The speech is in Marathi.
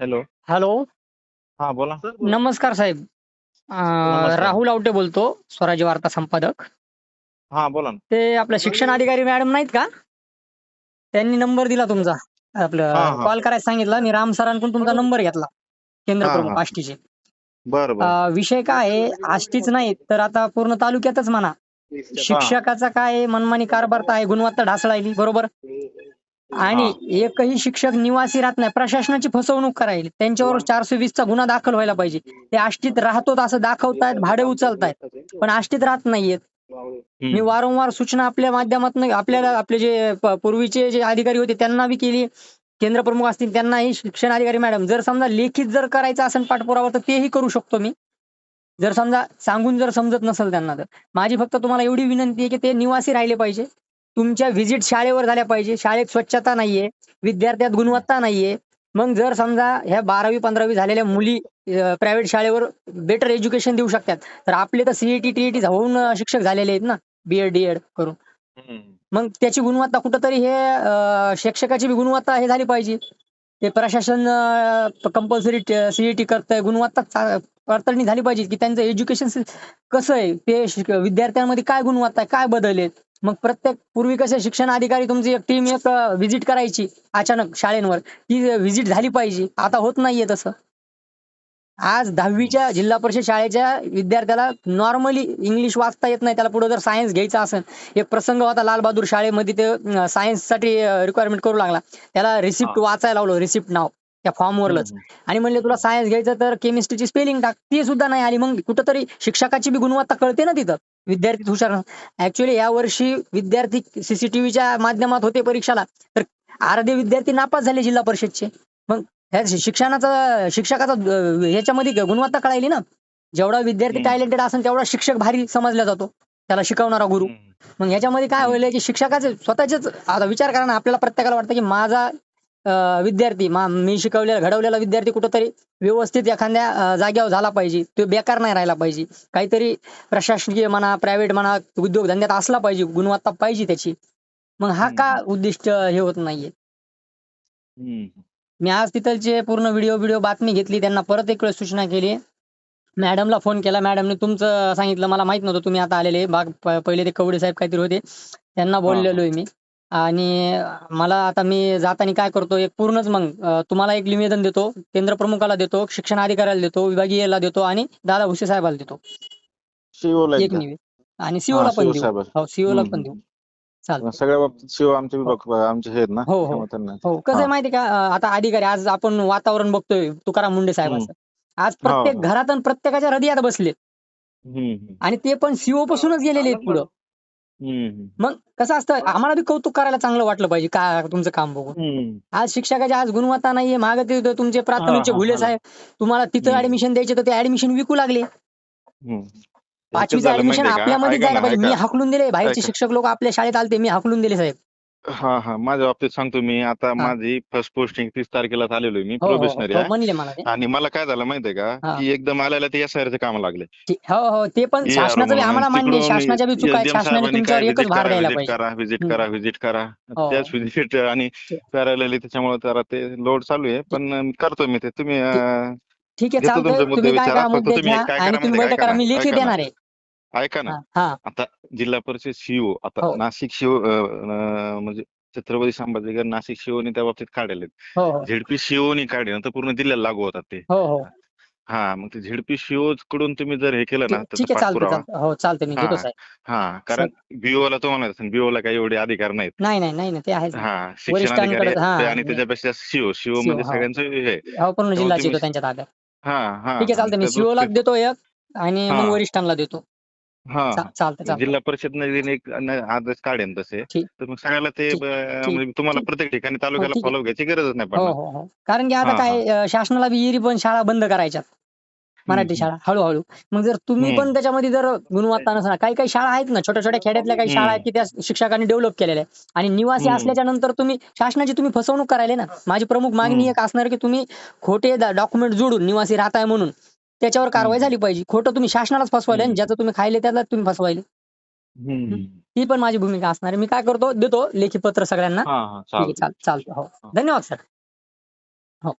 हॅलो. हॅलो. हा बोला. नमस्कार साहेब. नमस्कार. राहुल आवटे बोलतो, स्वराज्य वार्ता संपादक. हा बोला ना. ते आपल्या शिक्षण अधिकारी मॅडम नाहीत का? त्यांनी नंबर दिला तुमचा. हा आपलं हा कॉल करायला सांगितलं आणि राम सरांकडून तुमचा नंबर घेतला. केंद्र हा हा प्रमुख आष्टीचे. बरं बर. विषय काय आहे, आष्टीच नाही तर आता पूर्ण तालुक्यातच म्हणा. हा शिक्षकाचा काय आहे, मनमानी कारभार तर आहे, गुणवत्ता ढासळायली, बरोबर? हा आणि एकही शिक्षक निवासी राहत नाही. प्रशासनाची फसवणूक करायली. त्यांच्यावर 420 चा गुन्हा दाखल व्हायला पाहिजे. ते आष्टीत राहतो असं दाखवतायत, भाडे उचलतायत, पण आष्टीत राहत नाहीयेत. मी हम्म. वारंवार सूचना आपल्या माध्यमातून आपल्याला आपले जे पूर्वीचे जे अधिकारी होते त्यांना बी केली. केंद्र प्रमुख असतील त्यांनाही, शिक्षण अधिकारी मॅडम जर समजा लेखित जर करायचं असेल पाठपुरावा तर तेही करू शकतो मी. जर समजा सांगून जर समजत नसेल त्यांना तर. माझी फक्त तुम्हाला एवढी विनंती आहे की ते निवासी राहिले पाहिजे. तुमच्या व्हिजिट शाळेवर झाल्या पाहिजे. शाळेत स्वच्छता नाहीये, विद्यार्थ्यात गुणवत्ता नाहीये. मग जर समजा ह्या 12वी-15वी झालेल्या मुली प्रायव्हेट शाळेवर बेटर एज्युकेशन देऊ शकतात. तर आपले तर सीईटी, टीईटी होऊन शिक्षक झालेले आहेत ना, बी-एड, डी-एड करून. हम्म. मग त्याची गुणवत्ता कुठेतरी हे शिक्षकाची बी गुणवत्ता हे झाली पाहिजे. ते प्रशासन कंपल्सरी सीईटी करतंय. गुणवत्ता पडताळणी झाली पाहिजे की त्यांचं एज्युकेशन कसं आहे, ते विद्यार्थ्यांमध्ये काय गुणवत्ता आहे, काय बदल आहेत. मग प्रत्येक पूर्वी कसे शिक्षण अधिकारी तुमची एक टीम एक व्हिजिट करायची अचानक शाळेंवर. ती व्हिजिट झाली पाहिजे. आता होत नाहीये तसं. आज 10वीच्या जिल्हा परिषद शाळेच्या विद्यार्थ्याला नॉर्मली इंग्लिश वाचता येत नाही. त्याला पुढे जर सायन्स घ्यायचं असेल, एक प्रसंग होता लालबहादूर शाळेमध्ये ते सायन्ससाठी रिक्वायरमेंट करू लागला. त्याला रिसिप्ट हा. वाचायला लावलं, रिसिप्ट नाव त्या फॉर्मवरलंच. हम्म. आणि म्हणले तुला सायन्स घ्यायचं तर केमिस्ट्रीची स्पेलिंग टाक. ती सुद्धा नाही आली. मग कुठेतरी शिक्षकाची बी गुणवत्ता कळते ना तिथं. विद्यार्थी हुशार. ऍक्च्युअली यावर्षी विद्यार्थी सीसीटीव्हीच्या माध्यमात होते परीक्षाला, तर अर्धे विद्यार्थी नापास झाले जिल्हा परिषदचे. मग ह्या शिक्षकाचा ह्याच्यामध्ये गुणवत्ता कळायली ना. जेवढा विद्यार्थी हम्म. टॅलेंटेड असेल तेवढा शिक्षक भारी समजला जातो. त्याला शिकवणारा गुरु. हम्म. मग ह्याच्यामध्ये काय हम्म. होईल की शिक्षकाचे स्वतःचेच आता विचार करा ना, आपल्याला प्रत्येकाला वाटतं की माझा विद्यार्थी मी शिकवलेला घडवलेला विद्यार्थी कुठेतरी व्यवस्थित एखाद्या जागेवर झाला पाहिजे. तो बेकार नाही राहिला पाहिजे. काहीतरी प्रशासकीय म्हणा, प्रायव्हेट म्हणा, उद्योगधंद्यात असला पाहिजे. गुणवत्ता पाहिजे त्याची. मग हा का हम्म. उद्दिष्ट हे होत नाहीये. हम्म. मी आज तिथलचे पूर्ण व्हिडिओ बातमी घेतली. त्यांना परत एक वेळेस सूचना केली. मॅडमला फोन केला. मॅडमने तुमचं सांगितलं. मला माहित नव्हतं तुम्ही आता आलेले. पहिले ते कवडे साहेब काहीतरी होते. त्यांना हा हा. बोललेलोय मी. आणि मला आता मी जाताना काय करतो, एक पूर्णच मग तुम्हाला एक निवेदन देतो. केंद्र प्रमुखाला देतो, शिक्षण अधिकाऱ्याला देतो, विभागीयला देतो आणि दादा भुसे साहेबाला देतो. शिवला एक एकदा. निवेदन आणि हा सीओला पण शिव देऊ. साहेब. हो, सीओला पण देऊ. चालतंय. सगळ्या बाबतीत शिव आमचे हो, विभाग आमचे हे आहेत ना, हो, हो. त्यामुळे त्यांना. हो. कसं हा. आहे माहिती आहे का, आता अधिकारी आज आपण वातावरण बघतोय तुकाराम मुंडे हम्म. साहेबाचं. आज हो प्रत्येक हो. घरात आणि प्रत्येकाच्या हृदयात बसलेत. हम्म. आणि ते पण सीओ पासूनच गेलेले आहेत पुढं. हम्म. मग कसं असतं, आम्हाला बी कौतुक करायला चांगलं वाटलं पाहिजे का तुमचं काम बघून. हम्म. आज शिक्षकाची आज गुणवत्ता नाहीये. मागे ते तुमचे हा प्राथमिकचे हा घुले हॅलो. साहेब तुम्हाला तिथं हम्म. ऍडमिशन द्यायचे तर ते ऍडमिशन विकू लागले. हम्म. ते कसं 5वीचं झालं ऍडमिशन माहितीये का, आपल्यामध्येच ऐका जायला ना पाहिजे. मी ऐका. हाकलून दिले. बाहेरचे ऐका. शिक्षक लोक आपल्या शाळेत आलते. मी हाकलून दिले साहेब. हा हा. माझ्या बाबतीत सांगतो मी. आता हां. माझी फर्स्ट पोस्टिंग 30 तारखेला आलेलो मी, हो, हो, हो. प्रोबेशनरी हो, आहे. म्हणले मला ते. आणि मला काय झालं माहितीये का, हां. की एकदम आल्याला ते एसआयआरचे काम लागले. हो, हो. ते पण ER शासनाचं बी म्हणून. आणि आम्हाला मान्य आहे. तिकडून शासनाच्या बी चुका आहेत. एसडीएम शासनाने साहेबांनी काय तुमच्यावर एकच व्हिजिट भार करा, द्यायला व्हिजिट पाहिजे. करा, व्हिजिट हं. करा, व्हिजिट करा. हो, त्याच हो. व्हिजिट आणि ठीक पॅरलली त्याच्यामुळे जरा ते लोड चालू आहे. ठीक पण करतो मी ते. तुम्ही ठीक ठीक आहे, घेतो चालतंय. तुमचे मुद्दे तुम्ही काय विचारात. करा, फक्त मुद्दे तुम्ही घ्या काय आणि करा तुम्ही माहिती बंद का, ऐका करा. ना मी लेखी ऐका ना देणार आहे. ऐका ना. हां, हां. आता जिल्हा परिषद सीओ आता हो, नाशिक शिव म्हणजे छत्रपती संभाजीनगर नाशिक शिवनी त्या बाबतीत काढले. हो, हो. झेडपी शिओनी काढले तर पूर्ण जिल्ह्याला लागू होतात ते. हो, हो. हा. मग ते झेडपी शिओ कडून तुम्ही जर हे केलं ना त्याचा ठीक आहे. चालतंय, पाठपुरावा. चालतंय. हो, चालतंय. मी हा घेतो साहेब. हा. कारण सर बीओला तुम्हाला माहित असेल, बीओला काही एवढे अधिकार नाहीत. नाही, नाही, नाही ना. ते आहेच ना. हा. शिक्षणाधिकारी वरिष्ठांकडे ते हां. आणि त्याच्यापेक्षा शिव सीओ म्हणजे हो. सगळ्यांचं हे. हो, पूर्ण त्यामुळे जिल्हाच तुम्ही येतो त्यांच्या ताब्यात. हा हा ठीक आहे, हा. चालतंय. मी त्या सीओलाच दृष्टीत देतो एक आणि हा मग वरिष्ठांना देतो. हा हा. चालतंय, चालतंय. जिल्हा परिषद एक आदेश काढेन तसे, ठीक, तर मग सगळ्याला ते ठीक, ठीक, म्हणजे तुम्हाला ठीक. प्रत्येक ठिकाणी हो, तालुक्याला ठीक आहे. फॉलो घ्यायची गरजच नाही हो, पडणार. हो, हो. कारण की आता हा हा. काय शासनाला बी इरी पण शाळा बंद करायच्यात. मराठी हम्म. शाळा हळू-हळू. मग जर तुम्ही हम्म. पण त्याच्यामध्ये जर गुणवत्ता नसणार, काही-काही शाळा आहेत ना, छोट्या-छोट्या खेड्यातल्या काही शाळा आहेत, हम्म. की त्या शिक्षकांनी डेव्हलप केलेल्या आहेत. आणि निवासी हम्म. असल्याच्या नंतर शासनाची तुम्ही फसवणूक करायले ना. माझी प्रमुख मागणी हम्म. एक असणार, की तुम्ही खोटे डॉक्युमेंट जोडून निवासी राहताय म्हणून त्याच्यावर कारवाई हम्म. झाली पाहिजे. खोटं तुम्ही शासनालाच फसवायले आणि हम्म. ज्याचं तुम्ही खायले त्याला तुम्ही फसवायले. हं. हम्म. ती पण माझी भूमिका असणार आहे. मी काय करतो, देतो लेखी पत्र सगळ्यांना. हा हा. ठीक आहे, चालतंय. चालतं. हो. धन्यवाद सर. हो.